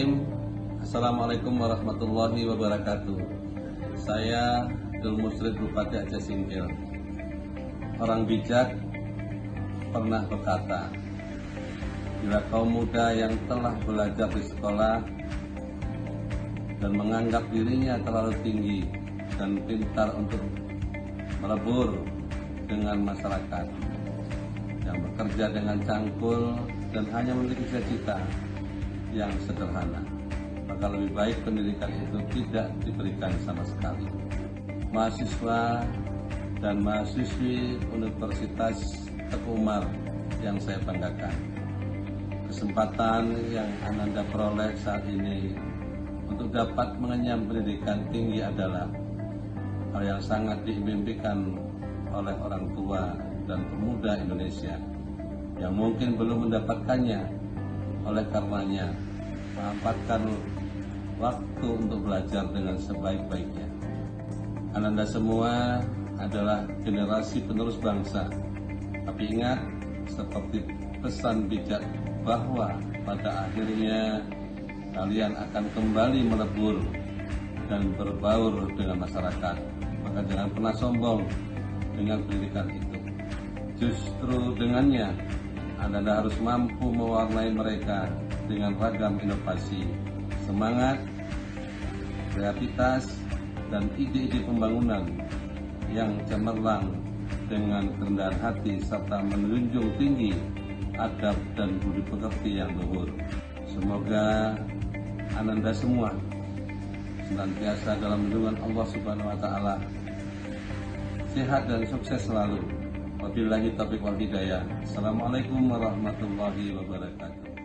Bismillahirrahmanirrahim. Assalamualaikum warahmatullahi wabarakatuh. Saya Dul Musrid Bupati Aceh Singkil. Orang bijak pernah berkata, bila kaum muda yang telah belajar di sekolah dan menganggap dirinya terlalu tinggi dan pintar untuk melebur dengan masyarakat, yang bekerja dengan cangkul dan hanya memiliki cita-cita yang sederhana, maka lebih baik pendidikan itu tidak diberikan sama sekali. Mahasiswa dan mahasiswi Universitas Teguh Umar yang saya banggakan, kesempatan yang Ananda peroleh saat ini untuk dapat mengenyam pendidikan tinggi adalah hal yang sangat diimpikan oleh orang tua dan pemuda Indonesia yang mungkin belum mendapatkannya. Oleh karenanya, manfaatkan waktu untuk belajar dengan sebaik-baiknya. Ananda semua adalah generasi penerus bangsa. Tapi ingat, seperti pesan bijak bahwa pada akhirnya kalian akan kembali melebur dan berbaur dengan masyarakat. Maka jangan pernah sombong dengan pendidikan itu. Justru dengannya Anda harus mampu mewarnai mereka dengan ragam inovasi, semangat, kreativitas, dan ide-ide pembangunan yang cemerlang dengan kerendahan hati serta menjunjung tinggi adab dan budi pekerti yang luhur. Semoga Ananda semua senantiasa dalam lindungan Allah Subhanahu wa Ta'ala, sehat dan sukses selalu. Wabillahi taufiq wal hidayah. Assalamualaikum warahmatullahi wabarakatuh.